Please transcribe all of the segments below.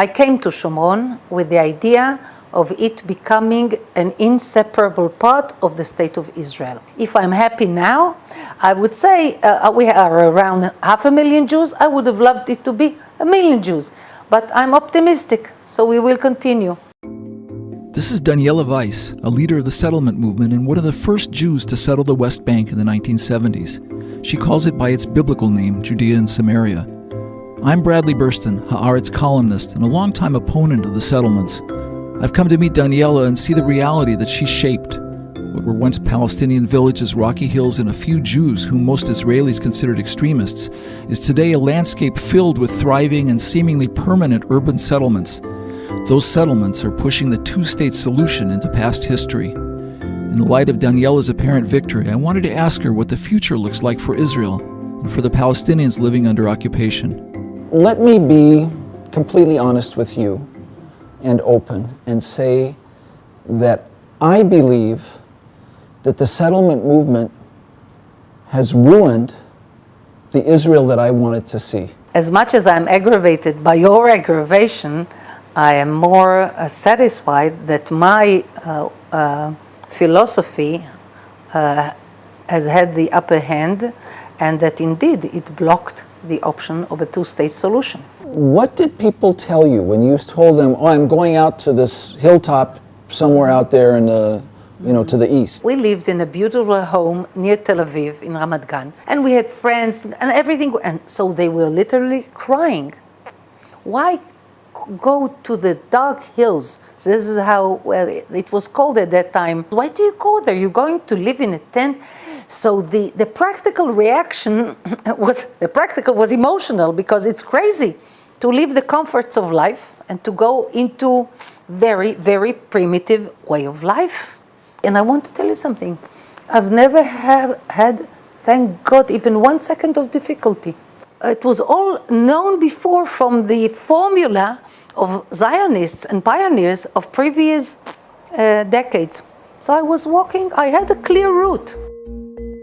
I came to Shomron with the idea of it becoming an inseparable part of the state of Israel. If I'm happy now, I would say we are around 500,000 Jews. I would have loved it to be 1,000,000 Jews. But I'm optimistic, so we will continue. This is Daniela Weiss, a leader of the settlement movement and one of the first Jews to settle the West Bank in the 1970s. She calls it by its biblical name, Judea and Samaria. I'm Bradley Burston, Haaretz columnist and a longtime opponent of the settlements. I've come to meet Daniela and see the reality that she shaped. What were once Palestinian villages, rocky hills, and a few Jews whom most Israelis considered extremists is today a landscape filled with thriving and seemingly permanent urban settlements. Those settlements are pushing the two-state solution into past history. In the light of Daniela's apparent victory, I wanted to ask her what the future looks like for Israel and for the Palestinians living under occupation. Let me be completely honest with you and open and say that I believe that the settlement movement has ruined the Israel that I wanted to see. As much as I'm aggravated by your aggravation, I am more satisfied that my philosophy has had the upper hand and that indeed it blocked the option of a two-state solution. What did people tell you when you told them, I'm going out to this hilltop somewhere out there in the, to the east? We lived in a beautiful home near Tel Aviv in Ramat Gan, and we had friends and everything, and so they were literally crying. Why go to the dark hills? So this is how it was called at that time. Why do you go there? You're going to live in a tent? So the practical reaction was emotional, because it's crazy to leave the comforts of life and to go into very, very primitive way of life. And I want to tell you something. I've never had, thank God, even 1 second of difficulty. It was all known before from the formula of Zionists and pioneers of previous decades. So I was walking, I had a clear route.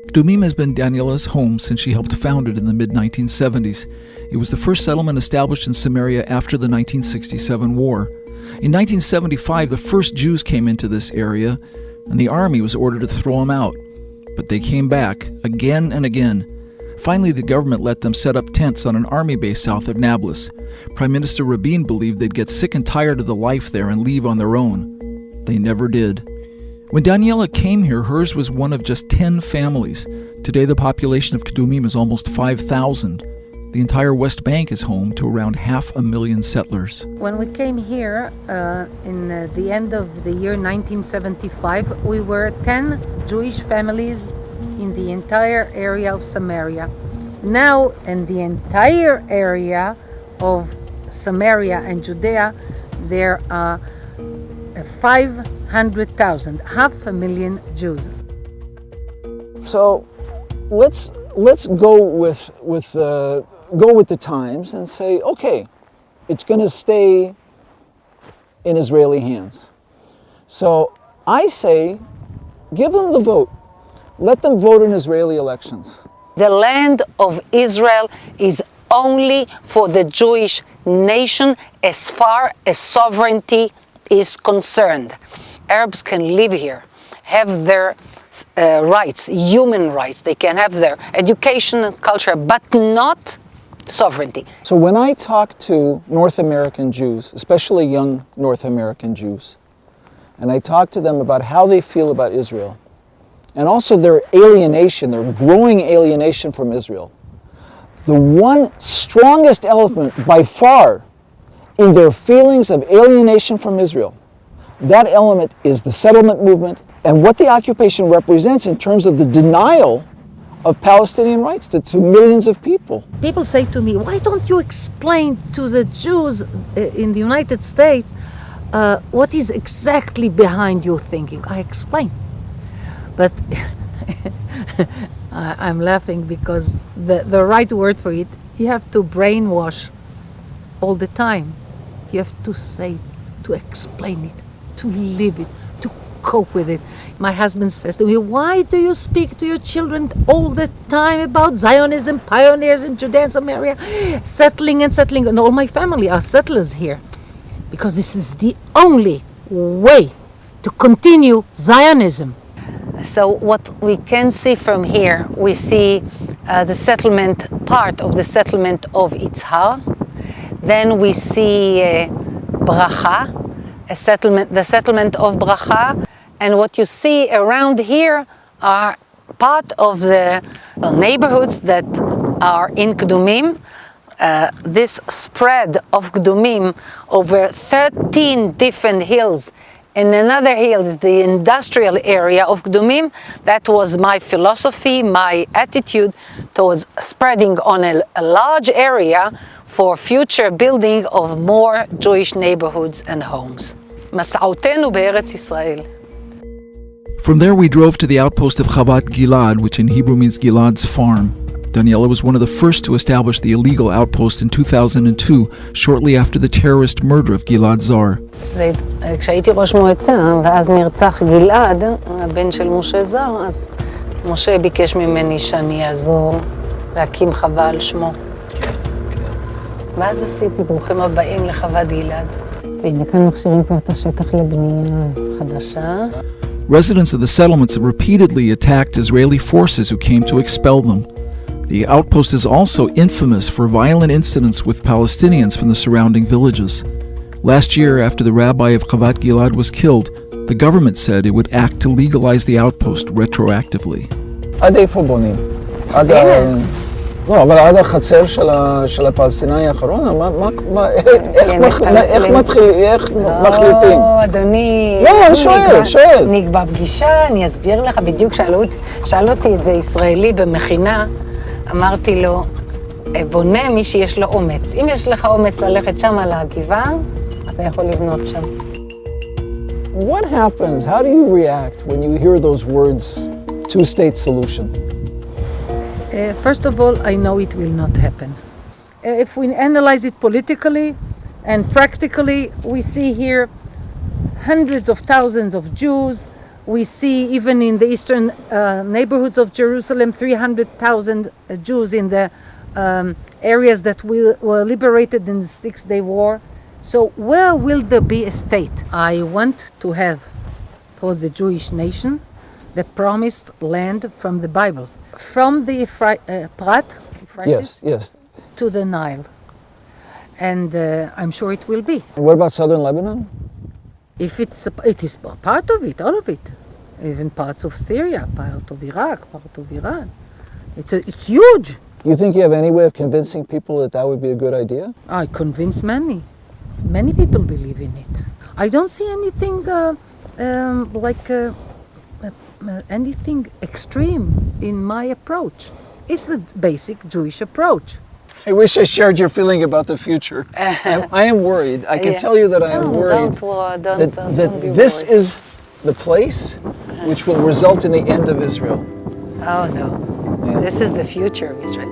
Kedumim has been Daniela's home since she helped found it in the mid-1970s. It was the first settlement established in Samaria after the 1967 war. In 1975, the first Jews came into this area, and the army was ordered to throw them out. But they came back, again and again. Finally, the government let them set up tents on an army base south of Nablus. Prime Minister Rabin believed they'd get sick and tired of the life there and leave on their own. They never did. When Daniela came here, hers was one of just 10 families. Today, the population of Kedumim is almost 5,000. The entire West Bank is home to around 500,000 settlers. When we came here in the end of the year 1975, we were 10 Jewish families in the entire area of Samaria. Now, in the entire area of Samaria and Judea, there are 500,000, 500,000 Jews. So let's go with the times and say, okay, it's going to stay in Israeli hands. So I say, give them the vote. Let them vote in Israeli elections. The land of Israel is only for the Jewish nation as far as sovereignty is concerned. Arabs can live here, have their rights, human rights. They can have their education and culture, but not sovereignty. So when I talk to North American Jews, especially young North American Jews, and I talk to them about how they feel about Israel, and also their alienation, their growing alienation from Israel, the one strongest element by far in their feelings of alienation from Israel, that element is the settlement movement and what the occupation represents in terms of the denial of Palestinian rights to millions of people. People say to me, why don't you explain to the Jews in the United States what is exactly behind your thinking? I explain. But I'm laughing because the right word for it, you have to brainwash all the time. You have to say, to explain it, to live it, to cope with it. My husband says to me, why do you speak to your children all the time about Zionism, pioneers in Judea and Samaria, settling, and all my family are settlers here. because this is the only way to continue Zionism. So what we can see from here, we see the settlement, part of the settlement of Itzhar. Then we see Bracha, the settlement of Bracha. And what you see around here are part of the neighborhoods that are in Kdumim. This spread of Kdumim over 13 different hills. And another hill is the industrial area of Kdumim. That was my philosophy, my attitude towards spreading on a large area for future building of more Jewish neighborhoods and homes. מסעותינו בארץ ישראל. From there we drove to the outpost of Chavat Gilad, which in Hebrew means Gilad's farm. Daniela was one of the first to establish the illegal outpost in 2002, shortly after the terrorist murder of Gilad Zar. כשהייתי ראש מועצה, ואז נרצח גלעד, הבן של משה זר, אז משה ביקש ממני שאני אעזור להקים חווה על שמו. ואז עשיתי ברוכים הבאים לחוות גלעד. והנה כאן מכשירים כבר את השטח לבנייה חדשה. Residents of the settlements have repeatedly attacked Israeli forces who came to expel them. The outpost is also infamous for violent incidents with Palestinians from the surrounding villages. Last year, after the rabbi of Chavat Gilad was killed, the government said it would act to legalize the outpost retroactively. עד איפה בונים? עד ה... לא, אבל עד החצר של הפלסטיני האחרון? איך מחליטים? לא, אדוני... לא, אני שואל. נקבע פגישה, אני אסביר לך, בדיוק שאל אותי את זה ישראלי במכינה, אמרתי לו, בונה מי שיש לו אומץ. אם יש לך אומץ ללכת שם על הגבעה, אתה יכול לבנות שם. What happens? How do you react when you hear those words, two-state solution? First of all, I know it will not happen. If we analyze it politically and practically, we see here hundreds of thousands of Jews. We see even in the eastern neighborhoods of Jerusalem, 300,000 Jews in the areas that were liberated in the Six-Day War. So where will there be a state? I want to have for the Jewish nation the promised land from the Bible. From the Euphrates Yes. to the Nile. And I'm sure it will be. And what about southern Lebanon? If it is part of it, all of it. Even parts of Syria, part of Iraq, part of Iran. It's huge. You think you have any way of convincing people that that would be a good idea? I convince many. Many people believe in it. I don't see anything anything extreme in my approach. It's the basic Jewish approach. I wish I shared your feeling about the future. I am worried. I can tell you that I am worried that this is the place which will result in the end of Israel. Oh no, Yeah. This is the future of Israel.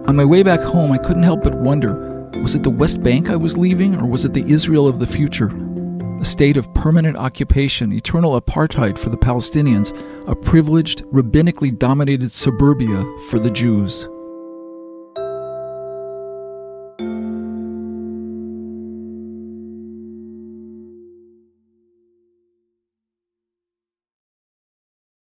On my way back home, I couldn't help but wonder, was it the West Bank I was leaving, or was it the Israel of the future? A state of permanent occupation, eternal apartheid for the Palestinians, a privileged, rabbinically dominated suburbia for the Jews.